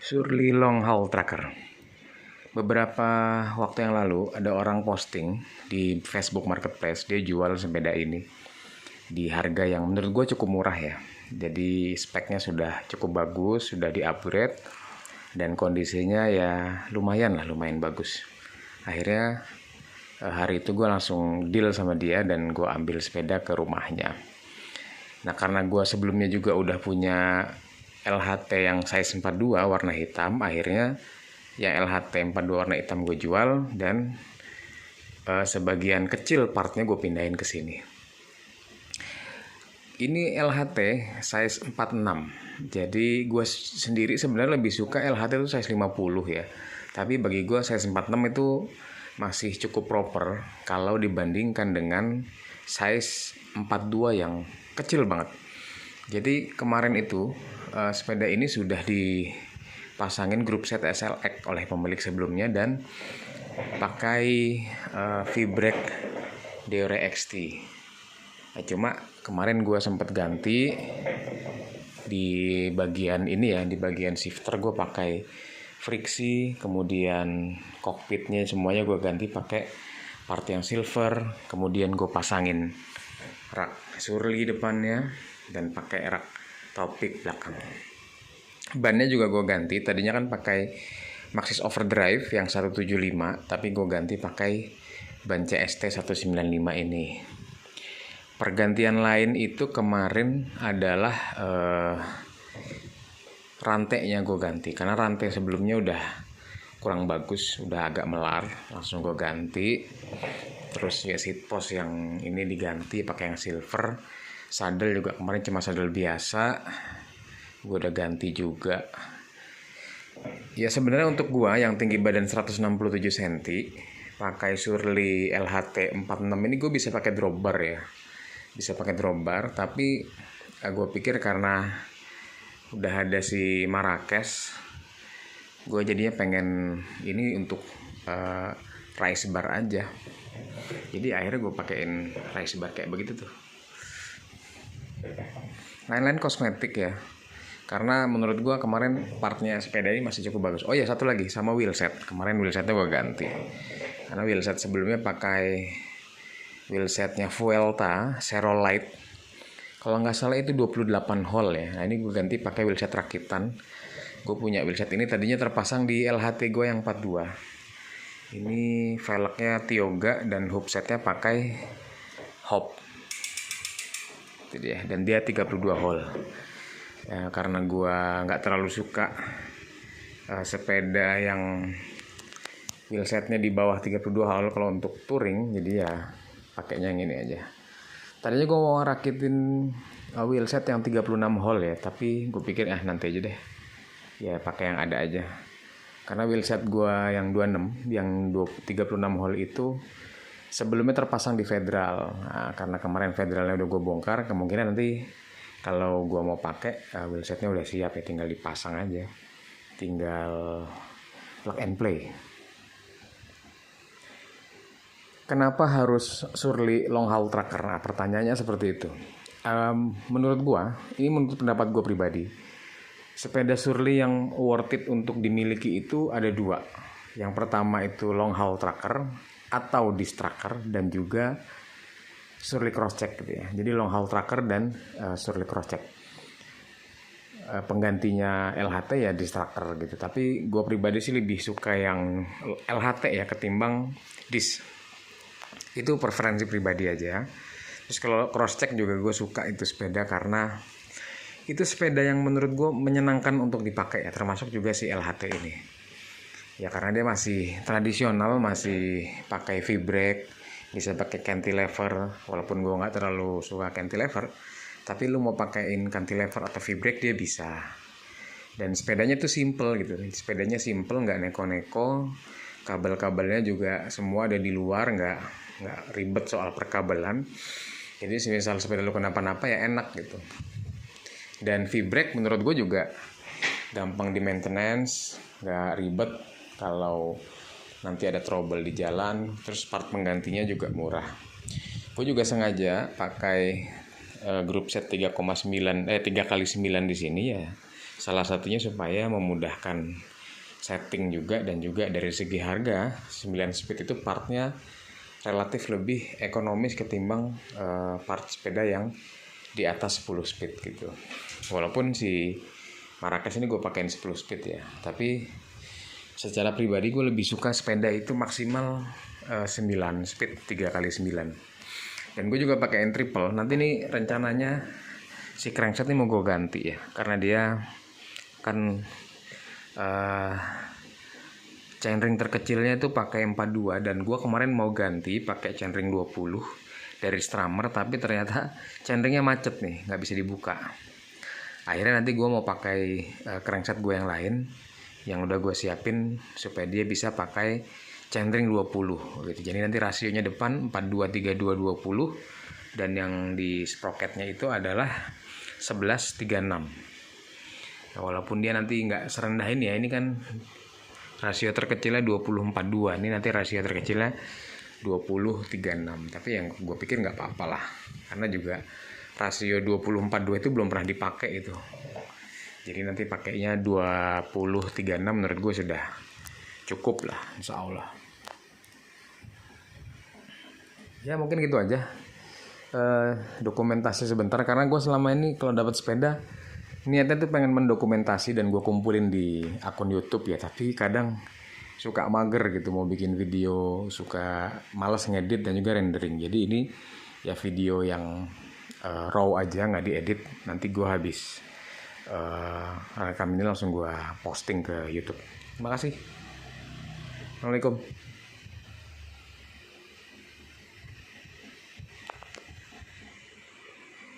Surly Long Haul Tracker. Beberapa waktu yang lalu ada orang posting di Facebook Marketplace, dia jual sepeda ini di harga yang menurut gue cukup murah ya. Jadi speknya sudah cukup bagus, sudah di-upgrade dan kondisinya ya lumayan bagus. Akhirnya hari itu gue langsung deal sama dia dan gue ambil sepeda ke rumahnya. Nah karena gue sebelumnya juga udah punya LHT yang size 42 warna hitam, akhirnya yang LHT 42 warna hitam gue jual dan sebagian kecil partnya gue pindahin ke sini. Ini LHT size 46. Jadi gue sendiri sebenarnya lebih suka LHT itu size 50 ya. Tapi bagi gue size 46 itu masih cukup proper kalau dibandingkan dengan size 42 yang kecil banget. Jadi kemarin itu sepeda ini sudah dipasangin grup set SLX oleh pemilik sebelumnya dan pakai V-Brake Deore XT. Nah, cuma kemarin gue sempat ganti di bagian ini ya, di bagian shifter gue pakai friksi, kemudian cockpitnya semuanya gue ganti pakai part yang silver, kemudian gue pasangin rak Surly depannya dan pakai rak Topik belakang. Bannya juga gue ganti, tadinya kan pakai Maxxis Overdrive yang 175, tapi gue ganti pakai ban CST 195 ini. Pergantian lain itu kemarin adalah rantainya gue ganti, karena rantai sebelumnya udah kurang bagus, udah agak melar, langsung gue ganti. Terus ya seat post yang ini diganti pakai yang silver. Sadel juga kemarin cuma sadel biasa, gue udah ganti juga. Ya sebenarnya untuk gue yang tinggi badan 167 cm pakai Surly LHT 46 ini gue bisa pakai drop bar ya, bisa pakai drop bar, tapi gue pikir karena udah ada si Marrakesh, gue jadinya pengen ini untuk race bar aja. Jadi akhirnya gue pakein race bar kayak begitu tuh. Lain-lain kosmetik ya, karena menurut gue kemarin partnya sepeda ini masih cukup bagus. Oh ya satu lagi, sama wheelset. Kemarin wheelsetnya gue ganti, karena wheelset sebelumnya pakai wheelsetnya Vuelta Serolite, kalau nggak salah itu 28 hole ya. Nah ini gue ganti pakai wheelset rakitan. Gue punya wheelset ini tadinya terpasang di LHT gue yang 42. Ini velgnya Tioga dan hoopsetnya pakai Hop. Itu dia, dan dia 32 hole. Ya, karena gue nggak terlalu suka sepeda yang wheelsetnya di bawah 32 hole kalau untuk touring, jadi ya pakainya yang ini aja. Tadinya gue mau rakitin wheelset yang 36 hole ya, tapi gue pikir nanti aja deh, ya pakai yang ada aja. Karena wheelset gue yang 26, yang 36 hole itu sebelumnya terpasang di Federal. Nah, karena kemarin Federalnya udah gue bongkar, kemungkinan nanti kalau gue mau pakai wheelsetnya udah siap ya, tinggal dipasang aja, tinggal plug and play. Kenapa harus Surly Long Haul Tracker? Nah, pertanyaannya seperti itu. Menurut gue, ini menurut pendapat gue pribadi, sepeda Surly yang worth it untuk dimiliki itu ada dua. Yang pertama itu Long Haul Tracker atau Disc Tracker, dan juga Surly Crosstrek gitu ya. Jadi Long Haul Tracker dan Surly Crosstrek. Penggantinya LHT ya Disc Tracker gitu. Tapi gue pribadi sih lebih suka yang LHT ya ketimbang Disc. Itu preferensi pribadi aja. Terus kalau Crosstrek juga gue suka itu sepeda karena itu sepeda yang menurut gue menyenangkan untuk dipakai ya, termasuk juga si LHT ini. Ya karena dia masih tradisional, masih pakai V-Brake, bisa pakai cantilever, walaupun gue nggak terlalu suka cantilever, tapi lu mau pakaiin cantilever atau V-Brake dia bisa. Dan sepedanya tuh simple gitu, sepedanya simple, nggak neko-neko, kabel-kabelnya juga semua ada di luar, nggak ribet soal perkabelan. Jadi misal sepeda lu kenapa-napa ya enak gitu. Dan V-Brake menurut gue juga gampang di maintenance, nggak ribet kalau nanti ada trouble di jalan. Terus part penggantinya juga murah. Gue juga sengaja pakai grup set 3,9 3x9 di sini ya, Salah satunya supaya memudahkan setting juga, dan juga dari segi harga 9 speed itu partnya relatif lebih ekonomis ketimbang part sepeda yang di atas 10 speed gitu. Walaupun si Marrakesh ini gue pakein 10 speed ya, tapi secara pribadi gue lebih suka sepeda itu maksimal 9 speed 3x9. Dan gue juga pakein triple. Nanti nih rencananya si crankset ini mau gue ganti ya, karena dia kan chainring terkecilnya itu pakai 42, dan gue kemarin mau ganti pakai chainring 20 dari Strammer, tapi ternyata chainringnya macet nih, nggak bisa dibuka. Akhirnya nanti gue mau pakai crankset gue yang lain yang udah gue siapin supaya dia bisa pakai chainring 20 gitu. Jadi nanti rasionya depan 42 32 20, dan yang di sprocketnya itu adalah 11 36. Nah, walaupun dia nanti nggak serendahin ya, ini kan rasio terkecilnya 20/42, ini nanti rasio terkecilnya 20/36. Tapi yang gue pikir nggak apa-apa lah, karena juga rasio 20/42 itu belum pernah dipakai itu. Jadi nanti pakainya 20/36 menurut gue sudah cukup lah, insya Allah. Ya mungkin gitu aja dokumentasi sebentar, karena gue selama ini kalau dapat sepeda niatnya tuh pengen mendokumentasi dan gue kumpulin di akun YouTube ya, tapi kadang suka mager gitu mau bikin video, suka males ngedit dan juga rendering. Jadi ini ya video yang raw aja, nggak diedit. Nanti gue habis rekam ini langsung gue posting ke YouTube. Terima kasih. Assalamualaikum.